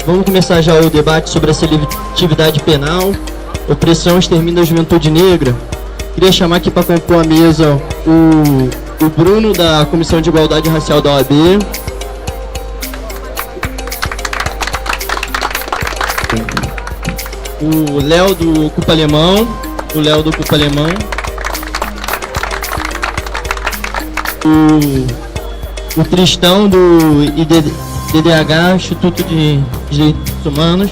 Vamos começar já o debate sobre a seletividade penal, opressão e extermínio da juventude negra. Queria chamar aqui para compor a mesa o Bruno, da Comissão de Igualdade Racial da OAB. O Léo do Cupa Alemão. O Tristão do IDDH, Instituto de Direitos Humanos.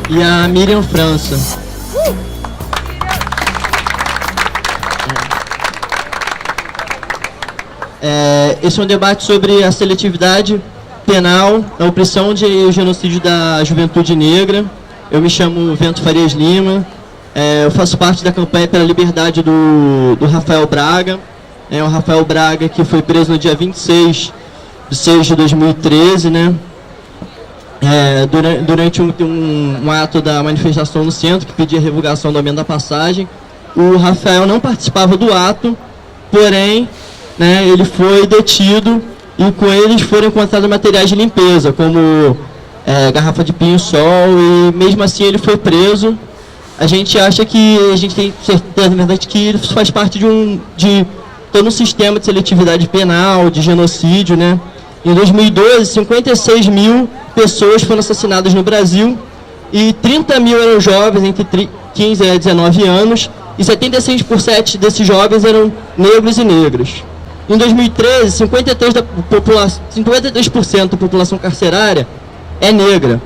E a Miriam França. Esse é um debate sobre a seletividade penal, a opressão e o genocídio da juventude negra. Eu me chamo Vento Farias Lima, eu faço parte da campanha pela liberdade do Rafael Braga. O Rafael Braga, que foi preso no dia 26 de 6 de 2013, né? Durante um ato da manifestação no centro, que pedia a revogação do aumento da passagem. O Rafael não participava do ato, porém, né, ele foi detido e com eles foram encontrados materiais de limpeza, como garrafa de pinho-sol, e mesmo assim ele foi preso. A gente acha que, a gente tem certeza, na verdade, que ele faz parte de todo um sistema de seletividade penal, de genocídio, né? Em 2012, 56 mil pessoas foram assassinadas no Brasil e 30 mil eram jovens entre 15 e 19 anos e 76% desses jovens eram negros e negras. Em 2013, 53% da população carcerária é negra.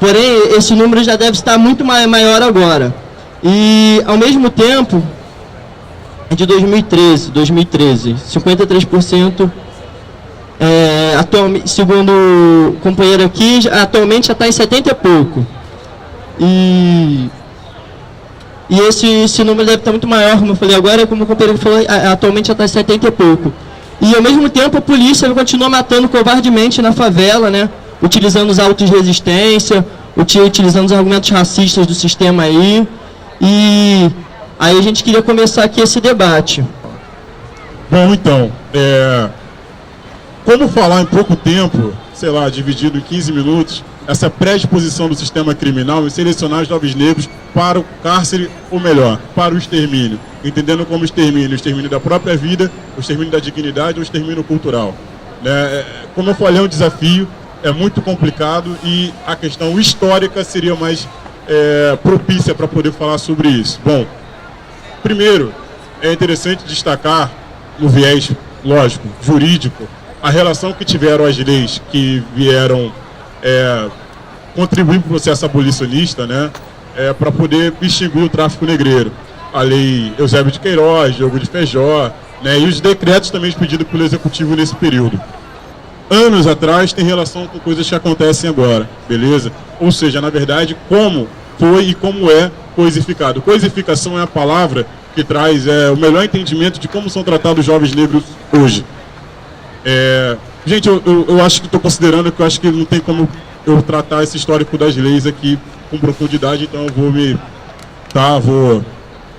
Porém, esse número já deve estar muito maior agora. E, ao mesmo tempo, de 2013, 53%, atualmente, segundo o companheiro aqui, atualmente já está em 70 e pouco. E esse número deve estar muito maior, como eu falei agora, como o companheiro falou, atualmente já está em 70 e pouco. E, ao mesmo tempo, a polícia continua matando covardemente na favela, né? Utilizando os autos de resistência, utilizando os argumentos racistas do sistema aí. E aí a gente queria começar aqui esse debate. Bom, então, como falar em pouco tempo, sei lá, dividido em 15 minutos, essa predisposição do sistema criminal em selecionar os jovens negros para o cárcere, ou melhor, para o extermínio, entendendo como extermínio, o extermínio da própria vida, o extermínio da dignidade, o extermínio cultural. Como eu falei, é um desafio, é muito complicado e a questão histórica seria mais propícia para poder falar sobre isso. Bom, primeiro, é interessante destacar, no viés, lógico, jurídico, a relação que tiveram as leis que vieram contribuir para o processo abolicionista, né, para poder extinguir o tráfico negreiro. A lei Eusébio de Queiroz, Diogo de Feijó, né, e os decretos também expedidos pelo Executivo nesse período. Anos atrás tem relação com coisas que acontecem agora, beleza? Ou seja, na verdade, como foi e como é coisificado. Coisificação é a palavra que traz o melhor entendimento de como são tratados os jovens negros hoje. Gente, eu acho que estou considerando que eu acho que não tem como eu tratar esse histórico das leis aqui com profundidade, então eu vou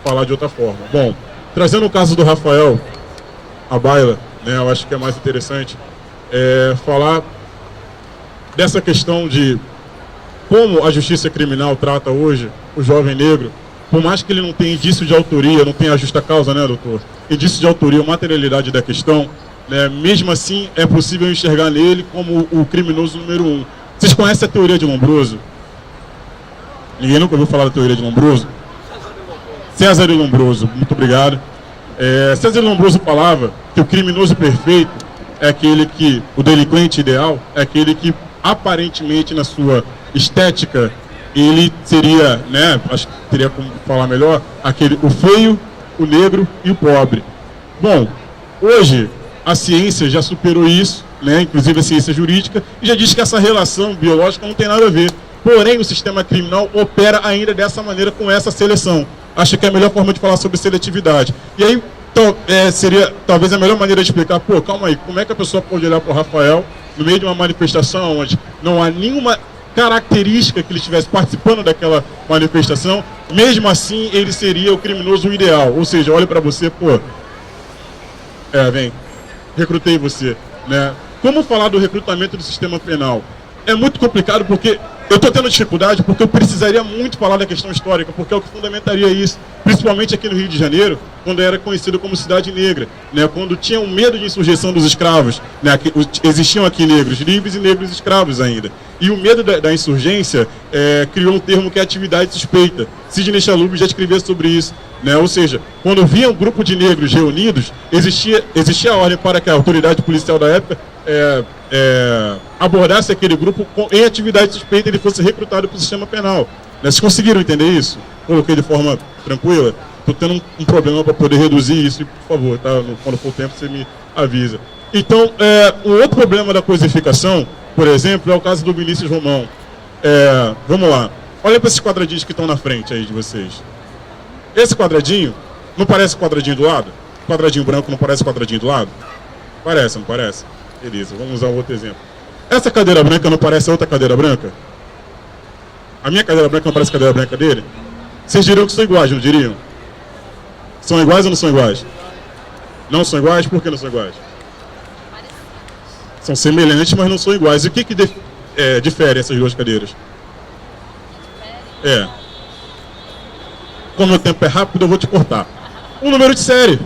falar de outra forma. Bom, trazendo o caso do Rafael Abaila, né, eu acho que é mais interessante falar dessa questão de como a justiça criminal trata hoje o jovem negro, por mais que ele não tenha indício de autoria, não tenha justa causa, né, doutor? Indício de autoria, materialidade da questão, né, mesmo assim é possível enxergar nele como o criminoso número 1. Vocês conhecem a teoria de Lombroso? Ninguém nunca ouviu falar da teoria de Lombroso? César de Lombroso, muito obrigado. César de Lombroso falava que o criminoso perfeito é aquele que, o delinquente ideal, é aquele que aparentemente na sua estética, ele seria, né, acho que teria como falar melhor, o feio, o negro e o pobre. Bom, hoje a ciência já superou isso, né, inclusive a ciência jurídica, e já diz que essa relação biológica não tem nada a ver. Porém, o sistema criminal opera ainda dessa maneira, com essa seleção. Acho que é a melhor forma de falar sobre seletividade. E aí, seria talvez a melhor maneira de explicar, calma aí, como é que a pessoa pode olhar para o Rafael no meio de uma manifestação onde não há nenhuma característica que ele estivesse participando daquela manifestação, mesmo assim ele seria o criminoso ideal. Ou seja, olha para você, vem, recrutei você, né? como falar do recrutamento do sistema penal? É muito complicado porque eu estou tendo dificuldade porque eu precisaria muito falar da questão histórica, porque é o que fundamentaria isso, principalmente aqui no Rio de Janeiro, quando era conhecido como Cidade Negra, né? Quando tinha um medo de insurreição dos escravos, né? Existiam aqui negros livres e negros escravos ainda. E o medo da insurgência criou um termo que é atividade suspeita. Sidney Chalub já escrevia sobre isso, né? Ou seja, quando via um grupo de negros reunidos, existia a ordem para que a autoridade policial da época abordasse aquele grupo em atividade suspeita e ele fosse recrutado para o sistema penal. Né? Vocês conseguiram entender isso? Coloquei de forma tranquila? Estou tendo um problema para poder reduzir isso, por favor, tá? Quando for o tempo você me avisa. Então, um outro problema da cosificação, por exemplo, é o caso do Vinícius Romão. Vamos lá. Olha para esses quadradinhos que estão na frente aí de vocês. Esse quadradinho, não parece quadradinho do lado? Quadradinho branco não parece quadradinho do lado? Parece, não parece? Beleza, vamos usar um outro exemplo. Essa cadeira branca não parece outra cadeira branca? A minha cadeira branca não parece a cadeira branca dele? Vocês diriam que são iguais, não diriam? São iguais ou não são iguais? Não são iguais? Por que não são iguais? São semelhantes, mas não são iguais. E o que difere essas duas cadeiras? Como o tempo é rápido, eu vou te cortar. O número de série.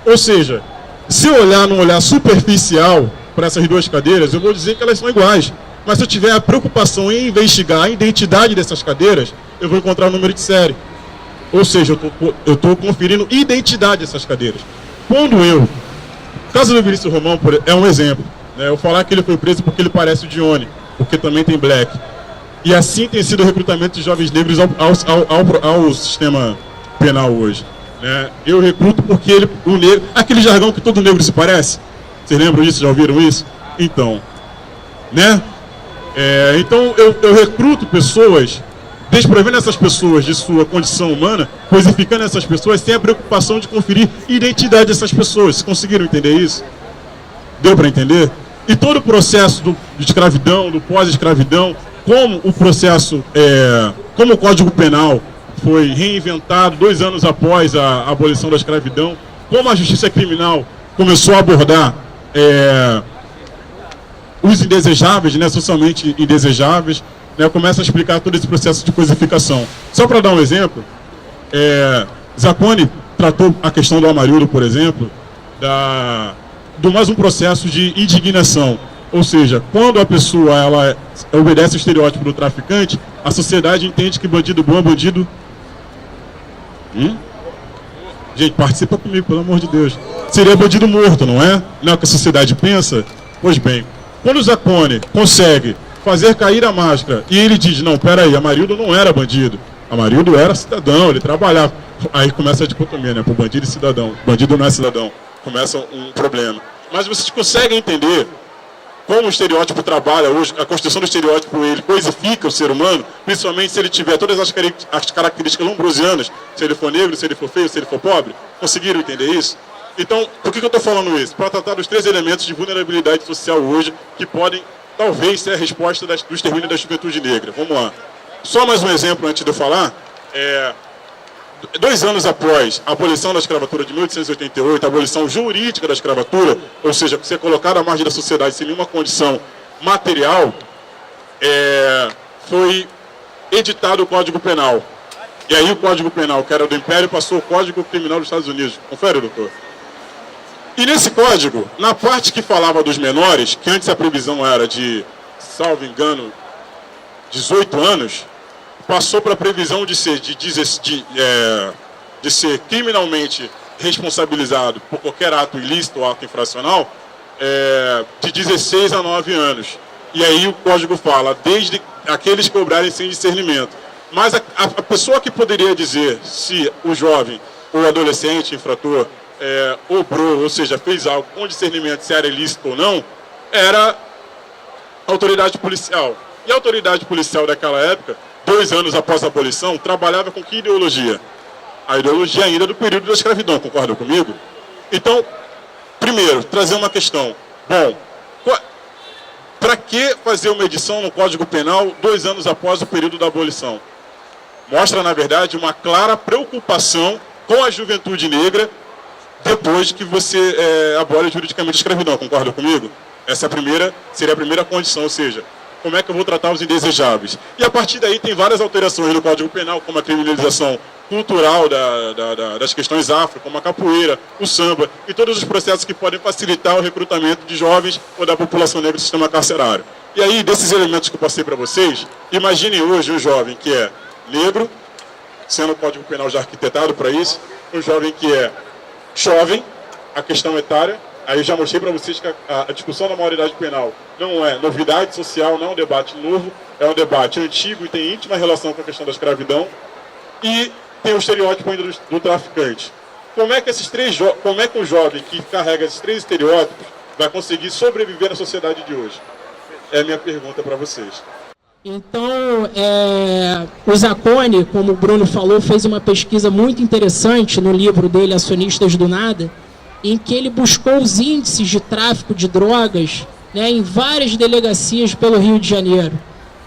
Ou seja, se eu olhar num olhar superficial para essas duas cadeiras, eu vou dizer que elas são iguais. Mas se eu tiver a preocupação em investigar a identidade dessas cadeiras, eu vou encontrar o número de série. Ou seja, eu estou conferindo identidade dessas cadeiras. Quando o caso do Vinícius Romão é um exemplo. Né? Eu falar que ele foi preso porque ele parece o Dione, porque também tem black. E assim tem sido o recrutamento de jovens negros ao sistema penal hoje. Né? Eu recruto porque o negro... Aquele jargão que todo negro se parece. Vocês lembram disso? Já ouviram isso? Então, né? Então eu recruto pessoas, desprovendo essas pessoas de sua condição humana, cosificando essas pessoas sem a preocupação de conferir identidade dessas pessoas. Vocês conseguiram entender isso? Deu para entender? E todo o processo de escravidão, do pós-escravidão, como o processo, como o Código Penal foi reinventado 2 anos após a abolição da escravidão, como a justiça criminal começou a abordar os indesejáveis, né, socialmente indesejáveis, né, começa a explicar todo esse processo de cosificação. Só para dar um exemplo, Zacconi tratou a questão do Amarildo, por exemplo, do mais um processo de indignação. Ou seja, quando a pessoa ela obedece ao estereótipo do traficante, a sociedade entende que bandido bom é bandido... Gente, participa comigo, pelo amor de Deus. Seria bandido morto, não é? Não é o que a sociedade pensa? Pois bem, quando o Zacconi consegue fazer cair a máscara e ele diz, não, peraí, Amarildo não era bandido. Amarildo era cidadão, ele trabalhava. Aí começa a dicotomia, né? Por bandido e cidadão. Bandido não é cidadão. Começa um problema. Mas vocês conseguem entender como o estereótipo trabalha hoje, a construção do estereótipo, ele cosifica o ser humano, principalmente se ele tiver todas as características lombrosianas, se ele for negro, se ele for feio, se ele for pobre. Conseguiram entender isso? Então, por que eu estou falando isso? Para tratar dos 3 elementos de vulnerabilidade social hoje, que podem, talvez, ser a resposta do extermínio da juventude negra. Vamos lá. Só mais um exemplo antes de eu falar. 2 anos após a abolição da escravatura de 1888, a abolição jurídica da escravatura, ou seja, ser colocado à margem da sociedade sem nenhuma condição material, foi editado o Código Penal. E aí o Código Penal, que era do Império, passou o Código Criminal dos Estados Unidos. Confere, doutor. E nesse código, na parte que falava dos menores, que antes a previsão era de, salvo engano, 18 anos, passou para a previsão de ser criminalmente responsabilizado por qualquer ato ilícito ou ato infracional, de 16 a 9 anos. E aí o código fala, desde aqueles que cobrarem sem discernimento. Mas a pessoa que poderia dizer se o jovem ou adolescente infrator obrou, ou seja, fez algo com discernimento se era ilícito ou não, era a autoridade policial. E a autoridade policial daquela época, 2 anos após a abolição, trabalhava com que ideologia? A ideologia ainda do período da escravidão, concordam comigo? Então, primeiro, trazer uma questão. Bom, para que fazer uma edição no Código Penal 2 anos após o período da abolição? Mostra, na verdade, uma clara preocupação com a juventude negra depois que você abole juridicamente a escravidão, concorda comigo? Essa seria a primeira condição, ou seja, como é que eu vou tratar os indesejáveis. E a partir daí tem várias alterações no Código Penal, como a criminalização cultural das questões afro, como a capoeira, o samba, e todos os processos que podem facilitar o recrutamento de jovens ou da população negra do sistema carcerário. E aí, desses elementos que eu passei para vocês, imaginem hoje um jovem que é negro, sendo o Código Penal já arquitetado para isso, um jovem que é jovem, a questão etária. Aí eu já mostrei para vocês que a discussão da maioridade penal não é novidade social, não é um debate novo, é um debate antigo e tem íntima relação com a questão da escravidão. E tem o estereótipo ainda do traficante. Como é que um jovem que carrega esses 3 estereótipos vai conseguir sobreviver na sociedade de hoje? É a minha pergunta para vocês. Então, o Zacconi, como o Bruno falou, fez uma pesquisa muito interessante no livro dele, Acionistas do Nada, em que ele buscou os índices de tráfico de drogas, né, em várias delegacias pelo Rio de Janeiro.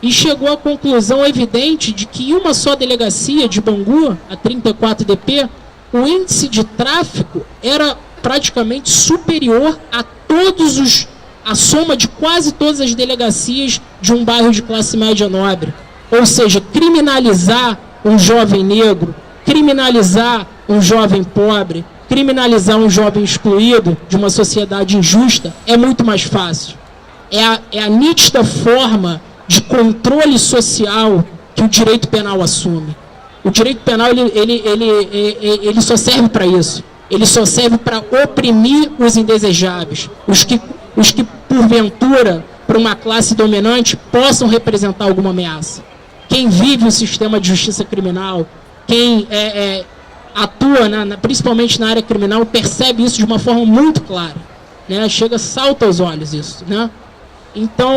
E chegou à conclusão evidente de que em uma só delegacia de Bangu, a 34DP, o índice de tráfico era praticamente superior a soma de quase todas as delegacias de um bairro de classe média nobre. Ou seja, criminalizar um jovem negro, criminalizar um jovem pobre, criminalizar um jovem excluído de uma sociedade injusta é muito mais fácil. É a nítida forma de controle social que o direito penal assume. O direito penal ele só serve para isso. Ele só serve para oprimir os indesejáveis, os que porventura, para uma classe dominante, possam representar alguma ameaça. Quem vive o sistema de justiça criminal, quem atua, principalmente na área criminal, percebe isso de uma forma muito clara, né? Salta aos olhos isso, né? Então,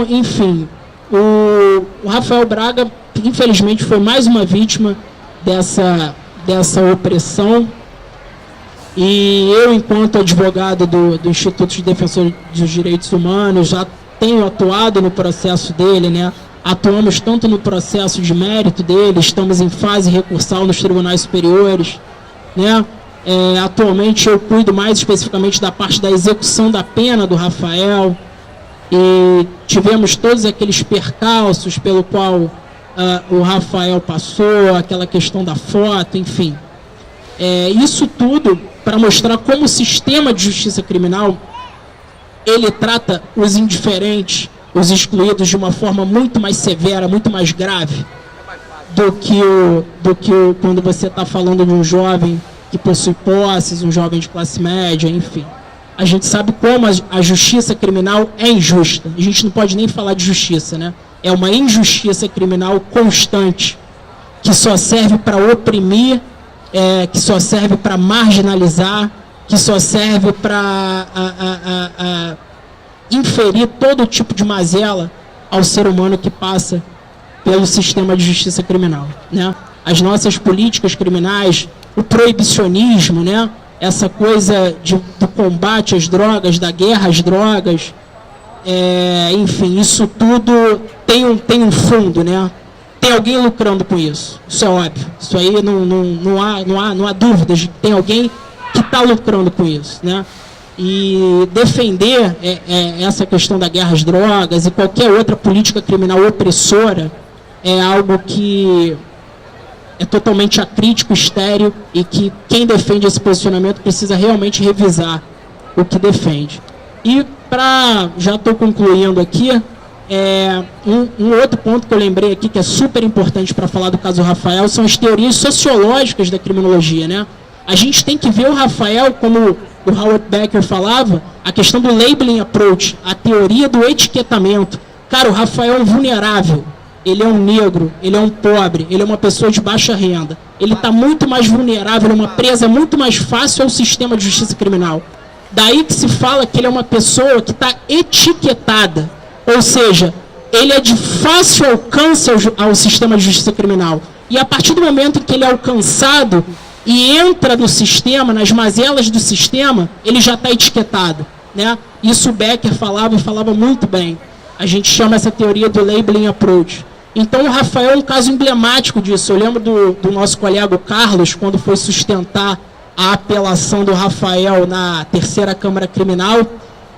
enfim, o Rafael Braga, infelizmente, foi mais uma vítima dessa opressão. E eu, enquanto advogado do Instituto de Defensor dos Direitos Humanos, já tenho atuado no processo dele, né? Atuamos tanto no processo de mérito dele, estamos em fase recursal nos tribunais superiores, né? Atualmente eu cuido mais especificamente da parte da execução da pena do Rafael, e tivemos todos aqueles percalços pelo qual o Rafael passou, aquela questão da foto, enfim. Isso tudo para mostrar como o sistema de justiça criminal ele trata os indiferentes, os excluídos de uma forma muito mais severa, muito mais grave do que quando você está falando de um jovem que possui posses, um jovem de classe média, enfim. A gente sabe como a justiça criminal é injusta. A gente não pode nem falar de justiça, né? É uma injustiça criminal constante, que só serve para oprimir, que só serve para marginalizar, que só serve para inferir todo tipo de mazela ao ser humano que passa pelo sistema de justiça criminal, né? As nossas políticas criminais, o proibicionismo, né? Essa coisa do combate às drogas, da guerra às drogas, enfim, isso tudo tem um fundo, né? Tem alguém lucrando com isso, isso é óbvio. Isso aí não há dúvidas de que tem alguém que está lucrando com isso, né? E defender essa questão da guerra às drogas e qualquer outra política criminal opressora é algo que é totalmente acrítico, estéril, e que quem defende esse posicionamento precisa realmente revisar o que defende. E já estou concluindo aqui, um outro ponto que eu lembrei aqui que é super importante para falar do caso Rafael são as teorias sociológicas da criminologia, né? A gente tem que ver o Rafael, como o Howard Becker falava, a questão do labeling approach, a teoria do etiquetamento. Cara, o Rafael é um vulnerável, ele é um negro, ele é um pobre, ele é uma pessoa de baixa renda, ele está muito mais vulnerável, é uma presa muito mais fácil ao sistema de justiça criminal. Daí que se fala que ele é uma pessoa que está etiquetada, ou seja, ele é de fácil alcance ao sistema de justiça criminal. E a partir do momento em que ele é alcançado e entra no sistema, nas mazelas do sistema, ele já está etiquetado, né? Isso o Becker falava e falava muito bem. A gente chama essa teoria do labeling approach. Então o Rafael é um caso emblemático disso. Eu lembro do nosso colega Carlos, quando foi sustentar a apelação do Rafael na terceira Câmara Criminal,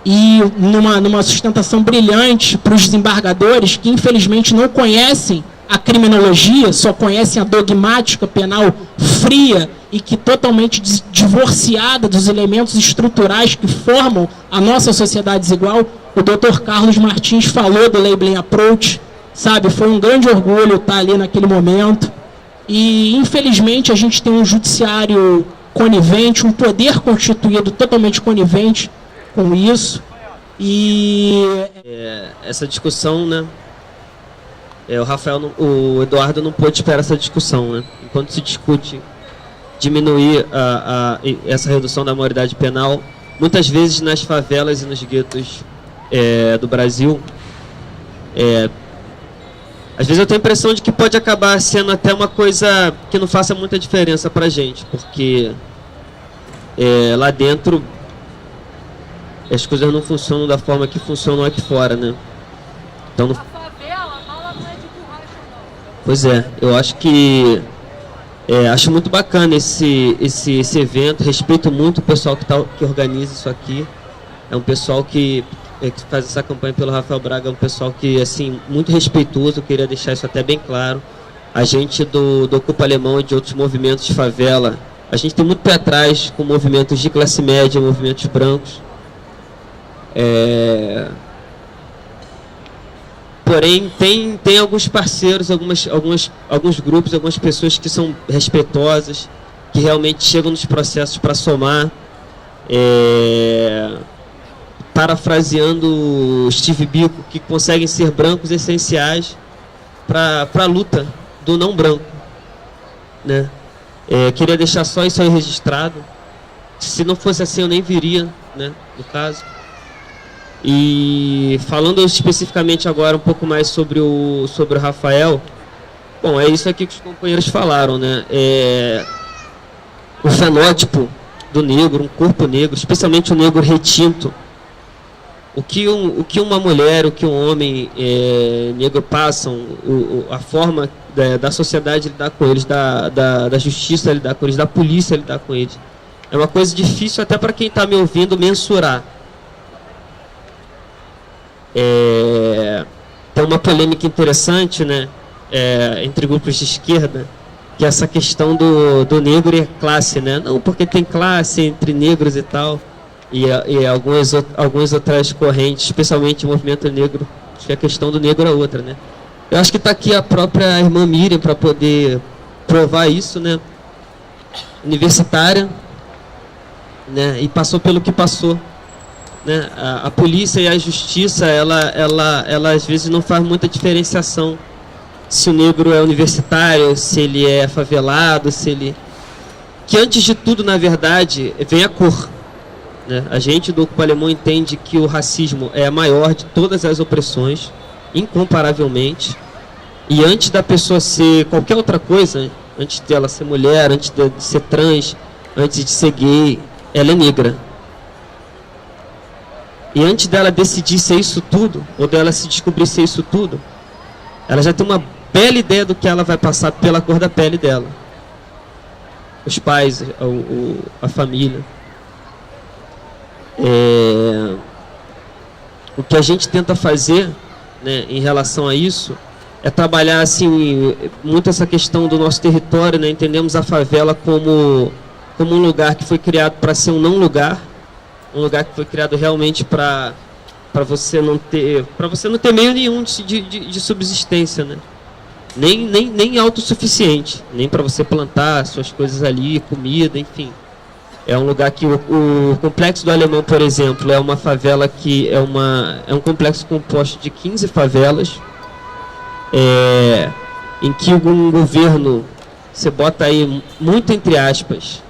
e numa sustentação brilhante para os desembargadores que, infelizmente, não conhecem a criminologia, só conhecem a dogmática penal fria e que totalmente divorciada dos elementos estruturais que formam a nossa sociedade desigual. O Dr. Carlos Martins falou do Labeling Approach, sabe? Foi um grande orgulho estar ali naquele momento. E, infelizmente, a gente tem um judiciário conivente, um poder constituído totalmente conivente com isso. E essa discussão, né? O Eduardo não pôde esperar essa discussão, né? Enquanto se discute diminuir essa redução da maioridade penal, muitas vezes nas favelas e nos guetos do Brasil, às vezes eu tenho a impressão de que pode acabar sendo até uma coisa que não faça muita diferença pra gente, porque lá dentro as coisas não funcionam da forma que funcionam aqui fora, né? Então, pois é, eu acho que acho muito bacana esse evento, respeito muito o pessoal que organiza isso aqui. É um pessoal que faz essa campanha pelo Rafael Braga, é um pessoal que, assim, muito respeitoso, eu queria deixar isso até bem claro. A gente do Ocupa Alemão e de outros movimentos de favela, a gente tem muito pé atrás com movimentos de classe média, movimentos brancos. Porém, tem alguns parceiros, alguns grupos, algumas pessoas que são respeitosas, que realmente chegam nos processos para somar. Parafraseando Steve Biko, que conseguem ser brancos essenciais para a luta do não branco, né? Queria deixar só isso aí registrado. Se não fosse assim, eu nem viria, né, no caso. E falando especificamente agora um pouco mais sobre o Rafael, bom, é isso aqui que os companheiros falaram, né? O fenótipo do negro, um corpo negro, especialmente o negro retinto, o que uma mulher, o que um homem negro passam, a forma da sociedade lidar com eles, da justiça lidar com eles, da polícia lidar com eles, é uma coisa difícil até para quem está me ouvindo mensurar. Tem uma polêmica interessante, né, entre grupos de esquerda, que é essa questão do negro e a classe, né? Não, porque tem classe entre negros e tal, e algumas outras correntes, especialmente o movimento negro, acho que a questão do negro é outra, né? Eu acho que está aqui a própria irmã Miriam para poder provar isso, né? Universitária, né? E passou pelo que passou. Né? A polícia e a justiça, ela às vezes não faz muita diferenciação se o negro é universitário, se ele é favelado, que antes de tudo, na verdade, vem a cor, né? A gente do Ocupa Alemão entende que o racismo é a maior de todas as opressões, incomparavelmente, e antes da pessoa ser qualquer outra coisa, antes dela ser mulher, antes de ser trans, antes de ser gay, ela é negra. E antes dela decidir ser isso tudo, ou dela se descobrir ser isso tudo, ela já tem uma bela ideia do que ela vai passar pela cor da pele dela. Os pais, a família. O que a gente tenta fazer, né, em relação a isso, é trabalhar assim, muito essa questão do nosso território, né? Entendemos a favela como um lugar que foi criado para ser um não lugar, um lugar que foi criado realmente para você não ter meio nenhum de subsistência, né? Nem autossuficiente, nem para você plantar suas coisas ali, comida, enfim. É um lugar que o Complexo do Alemão, por exemplo, é uma favela que é um complexo composto de 15 favelas, em que um governo, você bota aí muito entre aspas,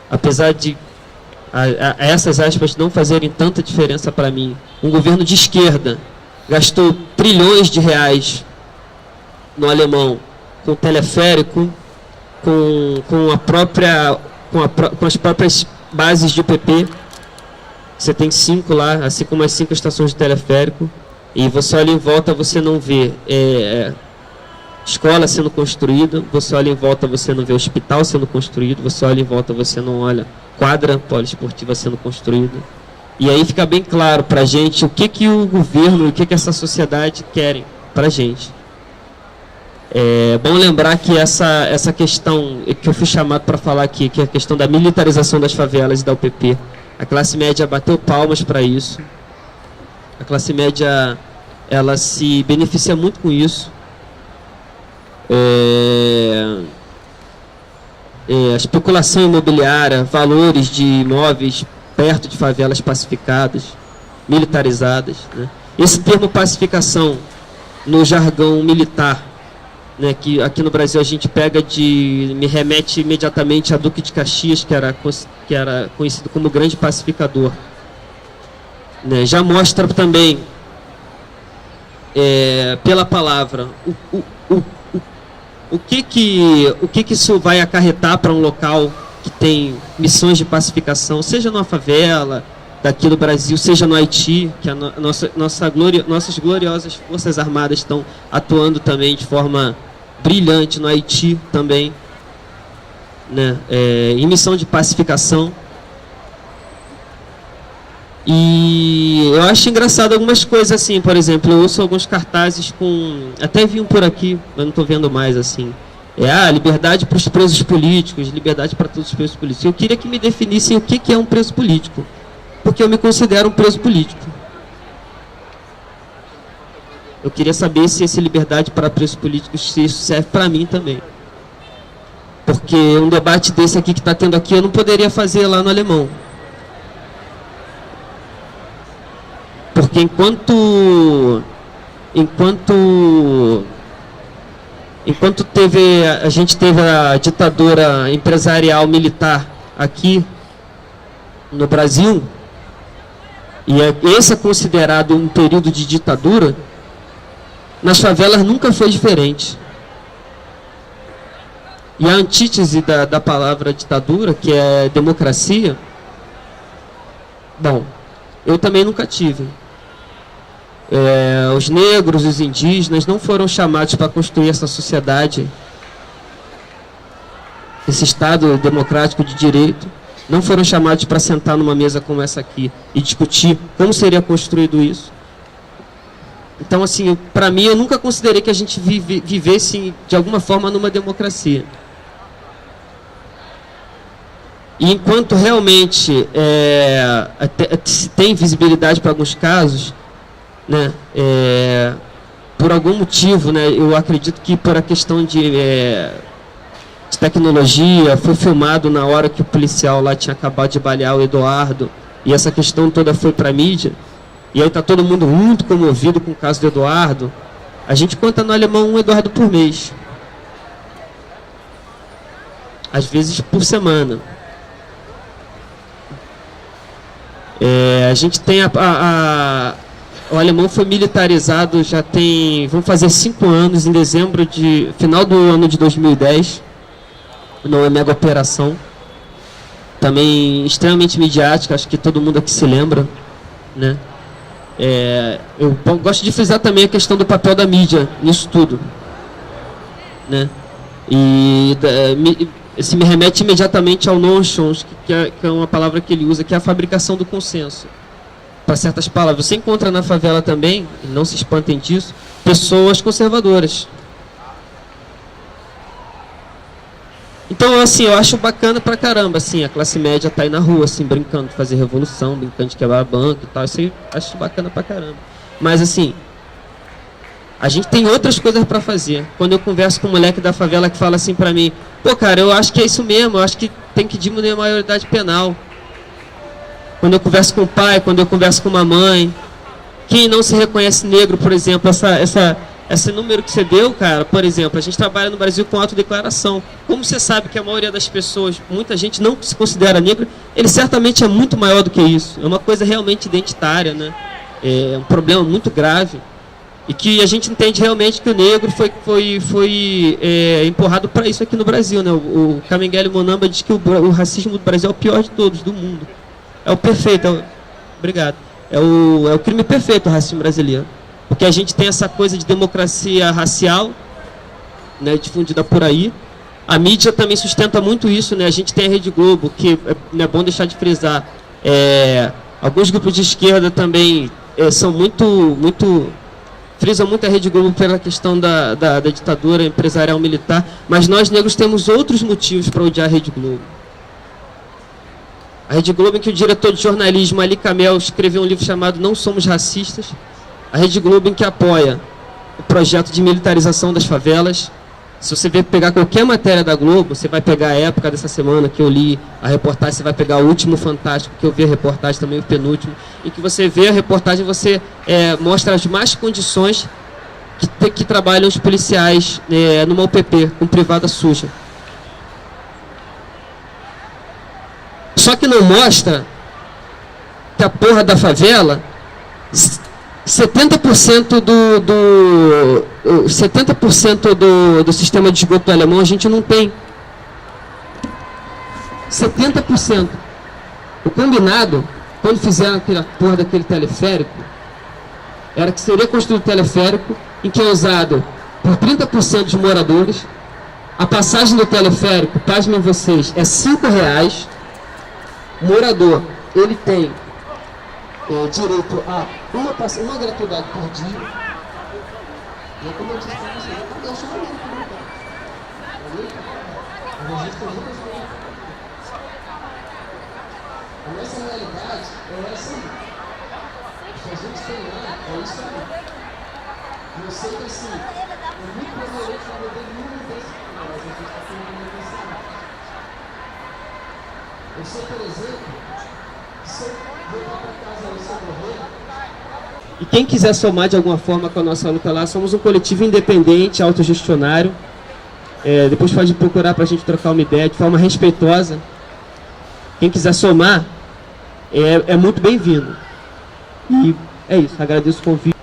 apesar de essas aspas não fazerem tanta diferença para mim, um governo de esquerda gastou trilhões de reais no Alemão, com teleférico, com as próprias bases de UPP. Você tem 5 lá, assim como as 5 estações de teleférico, e você olha em volta, você não vê escola sendo construída, você olha em volta, você não vê hospital sendo construído, você olha em volta, você não olha quadra poliesportiva sendo construída. E aí fica bem claro para a gente o que o governo, o que essa sociedade querem para a gente. É bom lembrar que essa questão que eu fui chamado para falar aqui, que é a questão da militarização das favelas e da UPP, a classe média bateu palmas para isso. A classe média, ela se beneficia muito com isso. A especulação imobiliária, valores de imóveis perto de favelas pacificadas, militarizadas, né? Esse termo pacificação, no jargão militar, né, que aqui no Brasil a gente pega me remete imediatamente a Duque de Caxias, que era conhecido como grande pacificador, né? Já mostra também, pela palavra, o que isso vai acarretar para um local que tem missões de pacificação, seja numa favela daqui do Brasil, seja no Haiti, que nossas gloriosas Forças Armadas estão atuando também de forma brilhante no Haiti também, né? Em missão de pacificação. E eu acho engraçado algumas coisas assim, por exemplo, eu ouço alguns cartazes até vi um por aqui, mas não estou vendo mais assim. Liberdade para os presos políticos, liberdade para todos os presos políticos. Eu queria que me definissem o que é um preso político, porque eu me considero um preso político. Eu queria saber se essa liberdade para presos políticos, se isso serve para mim também. Porque um debate desse aqui que está tendo aqui, eu não poderia fazer lá no Alemão. Porque enquanto a gente teve a ditadura empresarial militar aqui no Brasil, e esse é considerado um período de ditadura, nas favelas nunca foi diferente. E a antítese da palavra ditadura, que é democracia, bom, eu também nunca tive. Os negros, os indígenas não foram chamados para construir essa sociedade, esse Estado democrático de direito, não foram chamados para sentar numa mesa como essa aqui e discutir como seria construído isso. Então, assim, para mim, eu nunca considerei que a gente vivesse de alguma forma numa democracia. E enquanto realmente se tem visibilidade para alguns casos, né, por algum motivo, né, eu acredito que por a questão de tecnologia, foi filmado na hora que o policial lá tinha acabado de balear o Eduardo, e essa questão toda foi para a mídia, e aí está todo mundo muito comovido com o caso do Eduardo. A gente conta no Alemão um Eduardo por mês, às vezes por semana. A gente tem o Alemão foi militarizado já tem, vamos fazer 5 anos, em final do ano de 2010, numa mega operação, também extremamente midiática, acho que todo mundo aqui se lembra, né? Eu gosto de frisar também a questão do papel da mídia nisso tudo, né? E se me remete imediatamente ao nonsense, que é uma palavra que ele usa, que é a fabricação do consenso. Para certas palavras, você encontra na favela também, não se espantem disso, pessoas conservadoras. Então, assim, eu acho bacana pra caramba, assim, a classe média tá aí na rua, assim, brincando de fazer revolução, brincando de quebrar banco e tal, isso aí eu acho bacana pra caramba. Mas, assim, a gente tem outras coisas para fazer. Quando eu converso com um moleque da favela que fala assim para mim, pô, cara, eu acho que é isso mesmo, eu acho que tem que diminuir a maioridade penal. Quando eu converso com o pai, quando eu converso com uma mãe, quem não se reconhece negro, por exemplo, esse número que você deu, cara, por exemplo, a gente trabalha no Brasil com autodeclaração. Como você sabe que a maioria das pessoas, muita gente não se considera negro, ele certamente é muito maior do que isso. É uma coisa realmente identitária, né? É um problema muito grave. E que a gente entende realmente que o negro foi empurrado para isso aqui no Brasil, né? O Kamengele Monamba diz que o racismo do Brasil é o pior de todos, do mundo. É o perfeito, obrigado. É o crime perfeito, o racismo brasileiro. Porque a gente tem essa coisa de democracia racial, né, difundida por aí. A mídia também sustenta muito isso, né? A gente tem a Rede Globo, que é bom deixar de frisar. Alguns grupos de esquerda também são frisam muito a Rede Globo pela questão da ditadura empresarial militar, mas nós negros temos outros motivos para odiar a Rede Globo. A Rede Globo, em que o diretor de jornalismo Ali Camel escreveu um livro chamado Não Somos Racistas. A Rede Globo, em que apoia o projeto de militarização das favelas. Se você pegar qualquer matéria da Globo, você vai pegar a época dessa semana que eu li a reportagem, você vai pegar o último Fantástico, que eu vi a reportagem também, o penúltimo, em que você vê a reportagem, você mostra as más condições que trabalham os policiais numa UPP, com privada suja. Só que não mostra que a porra da favela, 70% do sistema de esgoto alemão a gente não tem. 70%. O combinado, quando fizeram aquela porra daquele teleférico, era que seria construído teleférico, em que é usado por 30% dos moradores. A passagem do teleférico, pasmem vocês, é R$5. O morador, ele tem direito a uma gratuidade por dia. E como eu disse para vocês, eu deixo no meio. A nossa realidade é essa aí. O que a gente tem lá é isso aí. E eu sei que assim, é muito provavelmente vai haver nenhum desse, mas a gente está tendo uma intenção. Eu sei, por exemplo, que se eu voltar para casa e se eu morrer. E quem quiser somar de alguma forma com a nossa luta lá, somos um coletivo independente, autogestionário. Depois pode procurar para a gente trocar uma ideia de forma respeitosa. Quem quiser somar, é muito bem-vindo. E é isso, agradeço o convite.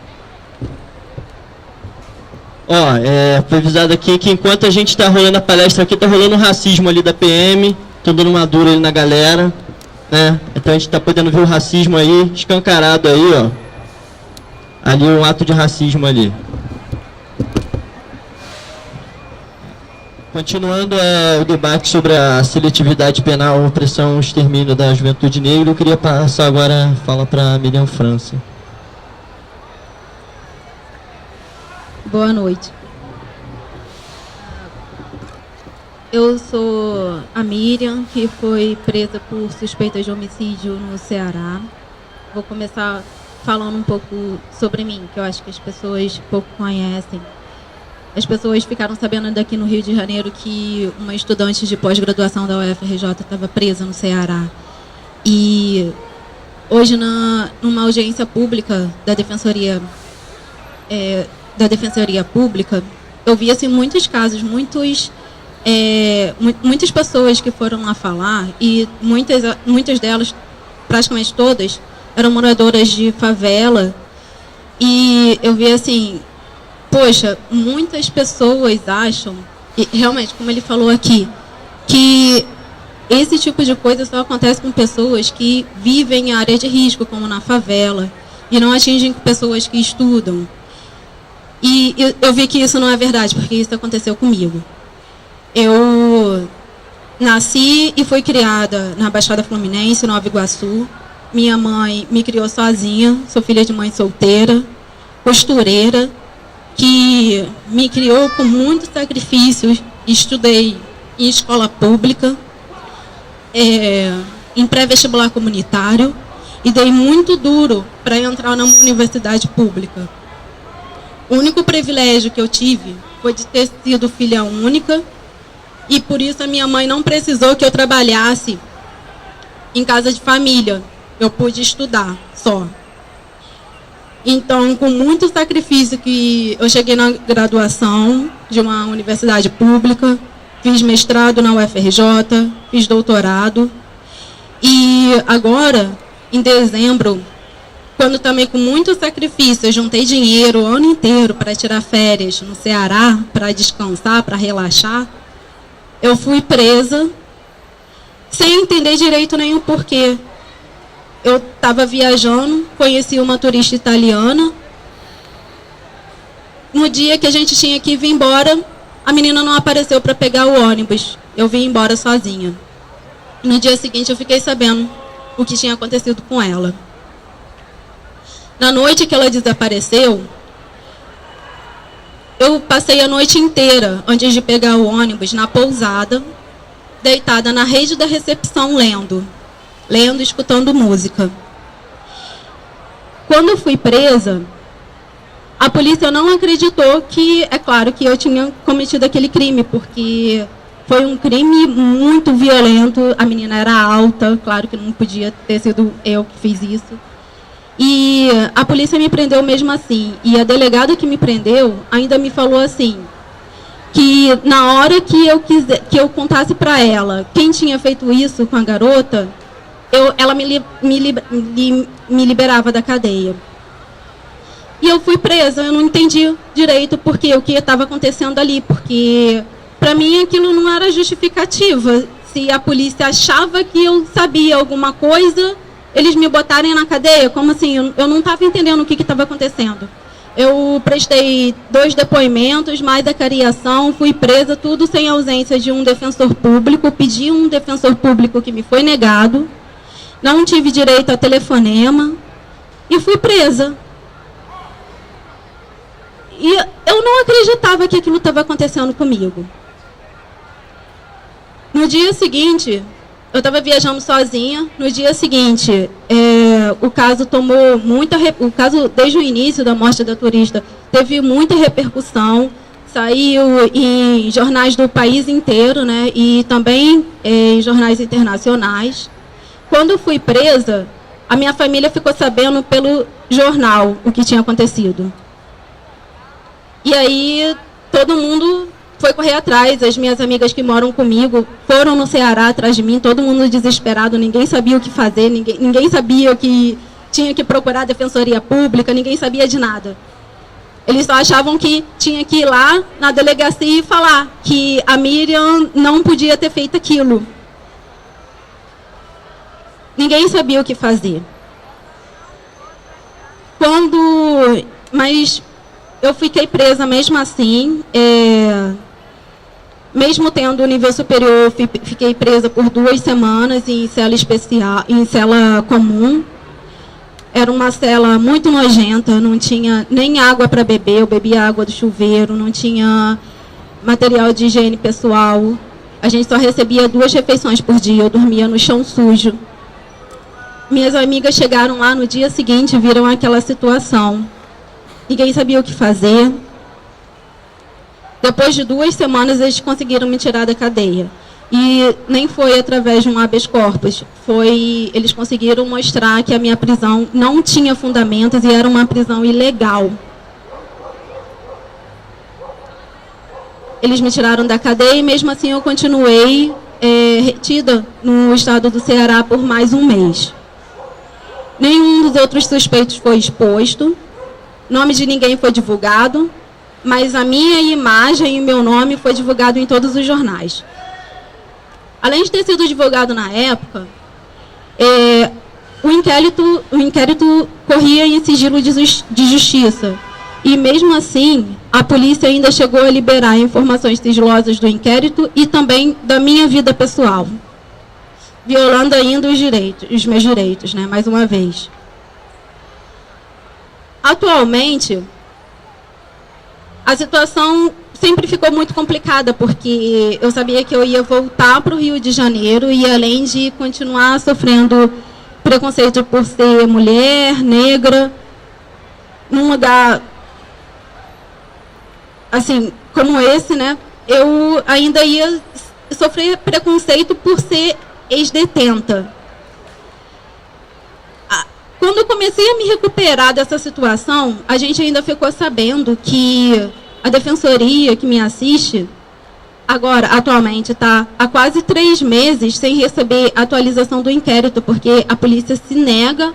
Foi avisado aqui que enquanto a gente está rolando a palestra aqui, está rolando o racismo ali da PM, estão dando uma dura ali na galera, né? Então a gente está podendo ver o racismo aí, escancarado aí, ó. Ali um ato de racismo ali. Continuando o debate sobre a seletividade penal, opressão e extermínio da juventude negra, eu queria passar agora a fala para a Miriam França. Boa noite. Eu sou a Miriam, que foi presa por suspeita de homicídio no Ceará. Vou começar falando um pouco sobre mim, que eu acho que as pessoas pouco conhecem. As pessoas ficaram sabendo daqui no Rio de Janeiro que uma estudante de pós-graduação da UFRJ estava presa no Ceará. E hoje, numa audiência pública da Defensoria Pública, eu vi assim, muitos casos, muitas pessoas que foram lá falar, e muitas delas, praticamente todas, eram moradoras de favela. E eu vi assim, poxa, muitas pessoas acham, e realmente, como ele falou aqui, que esse tipo de coisa só acontece com pessoas que vivem em área de risco, como na favela, e não atingem pessoas que estudam. E eu vi que isso não é verdade, porque isso aconteceu comigo. Eu nasci e fui criada na Baixada Fluminense, Nova Iguaçu. Minha mãe me criou sozinha, sou filha de mãe solteira, costureira, que me criou com muitos sacrifícios. Estudei em escola pública, em pré-vestibular comunitário, e dei muito duro para entrar numa universidade pública. O único privilégio que eu tive foi de ter sido filha única, e por isso a minha mãe não precisou que eu trabalhasse em casa de família. Eu pude estudar só. Então, com muito sacrifício, que eu cheguei na graduação de uma universidade pública, fiz mestrado na UFRJ, fiz doutorado. E agora, em dezembro, quando também com muito sacrifício, eu juntei dinheiro o ano inteiro para tirar férias no Ceará, para descansar, para relaxar, eu fui presa, sem entender direito nenhum porquê. Eu estava viajando, conheci uma turista italiana. No dia que a gente tinha que vir embora, a menina não apareceu para pegar o ônibus. Eu vim embora sozinha. No dia seguinte, eu fiquei sabendo o que tinha acontecido com ela. Na noite que ela desapareceu, eu passei a noite inteira, antes de pegar o ônibus, na pousada, deitada na rede da recepção, lendo, escutando música. Quando eu fui presa, a polícia não acreditou que, é claro, que eu tinha cometido aquele crime, porque foi um crime muito violento, a menina era alta, claro que não podia ter sido eu que fiz isso. E a polícia me prendeu mesmo assim. E a delegada que me prendeu ainda me falou assim, que na hora que eu contasse para ela quem tinha feito isso com a garota, ela me liberava da cadeia. E eu fui presa, eu não entendi direito o que estava acontecendo ali, porque para mim aquilo não era justificativa. Se a polícia achava que eu sabia alguma coisa, eles me botarem na cadeia, como assim? Eu não estava entendendo o que estava acontecendo. Eu prestei 2 depoimentos, mais a cariação, fui presa, tudo sem ausência de um defensor público, pedi um defensor público que me foi negado, não tive direito a telefonema e fui presa. E eu não acreditava que aquilo estava acontecendo comigo. No dia seguinte, eu estava viajando sozinha. No dia seguinte, o caso tomou muita... O caso, desde o início da morte da turista, teve muita repercussão. Saiu em jornais do país inteiro, né? E também em jornais internacionais. Quando eu fui presa, a minha família ficou sabendo pelo jornal o que tinha acontecido. E aí, todo mundo foi correr atrás. As minhas amigas que moram comigo foram no Ceará atrás de mim, todo mundo desesperado, ninguém sabia o que fazer, ninguém sabia que tinha que procurar a defensoria pública, ninguém sabia de nada. Eles só achavam que tinha que ir lá na delegacia e falar que a Miriam não podia ter feito aquilo. Ninguém sabia o que fazer. Mas eu fiquei presa mesmo assim, mesmo tendo o nível superior, fiquei presa por 2 semanas em cela especial, em cela comum. Era uma cela muito nojenta, não tinha nem água para beber, eu bebia água do chuveiro, não tinha material de higiene pessoal. A gente só recebia 2 refeições por dia, eu dormia no chão sujo. Minhas amigas chegaram lá no dia seguinte e viram aquela situação. Ninguém sabia o que fazer. Depois de 2 semanas, eles conseguiram me tirar da cadeia. E nem foi através de um habeas corpus. Eles conseguiram mostrar que a minha prisão não tinha fundamentos e era uma prisão ilegal. Eles me tiraram da cadeia e, mesmo assim, eu continuei retida no estado do Ceará por mais 1 mês. Nenhum dos outros suspeitos foi exposto. Nome de ninguém foi divulgado. Mas a minha imagem e o meu nome foi divulgado em todos os jornais. Além de ter sido divulgado na época, o inquérito corria em sigilo de justiça. E, mesmo assim, a polícia ainda chegou a liberar informações sigilosas do inquérito e também da minha vida pessoal, violando ainda os meus direitos, né, mais uma vez. Atualmente, a situação sempre ficou muito complicada, porque eu sabia que eu ia voltar para o Rio de Janeiro e, além de continuar sofrendo preconceito por ser mulher, negra, num lugar assim como esse, né, eu ainda ia sofrer preconceito por ser ex-detenta. Quando eu comecei a me recuperar dessa situação, a gente ainda ficou sabendo que a defensoria que me assiste, agora, atualmente, está há quase 3 meses sem receber atualização do inquérito, porque a polícia se nega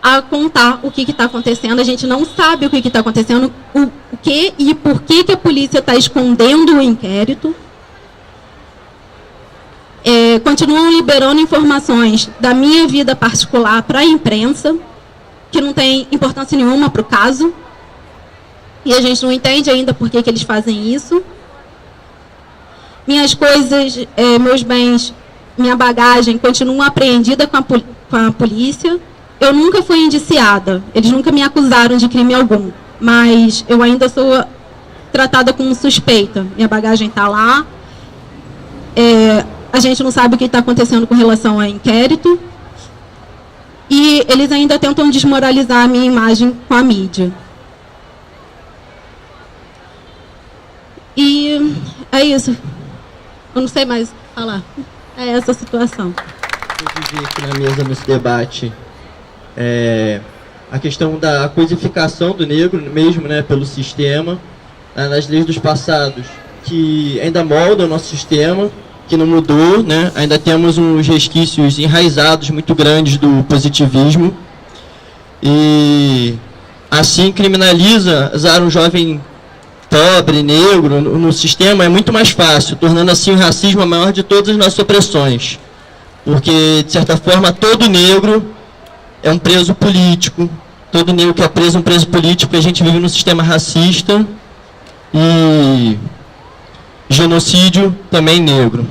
a contar o que está acontecendo. A gente não sabe o que está acontecendo, o que e por que a polícia está escondendo o inquérito. Continuam liberando informações da minha vida particular para a imprensa, que não tem importância nenhuma para o caso. E a gente não entende ainda por que eles fazem isso. Minhas coisas, meus bens, minha bagagem continuam apreendida com a polícia. eu nunca fui indiciada, eles nunca me acusaram de crime algum, mas eu ainda sou tratada como suspeita. Minha bagagem está lá, a gente não sabe o que está acontecendo com relação ao inquérito, e eles ainda tentam desmoralizar a minha imagem com a mídia. E é isso. Eu não sei mais falar. É essa a situação. Eu dizer aqui na mesa, nesse debate, a questão da coisificação do negro mesmo, né, pelo sistema, nas leis dos passados, que ainda moldam o nosso sistema, que não mudou, né? Ainda temos uns resquícios enraizados muito grandes do positivismo, e assim criminalizar um jovem pobre, negro, no sistema é muito mais fácil, tornando assim o racismo a maior de todas as nossas opressões, porque de certa forma todo negro é um preso político, todo negro que é preso é um preso político, porque a gente vive num sistema racista, e genocídio também negro.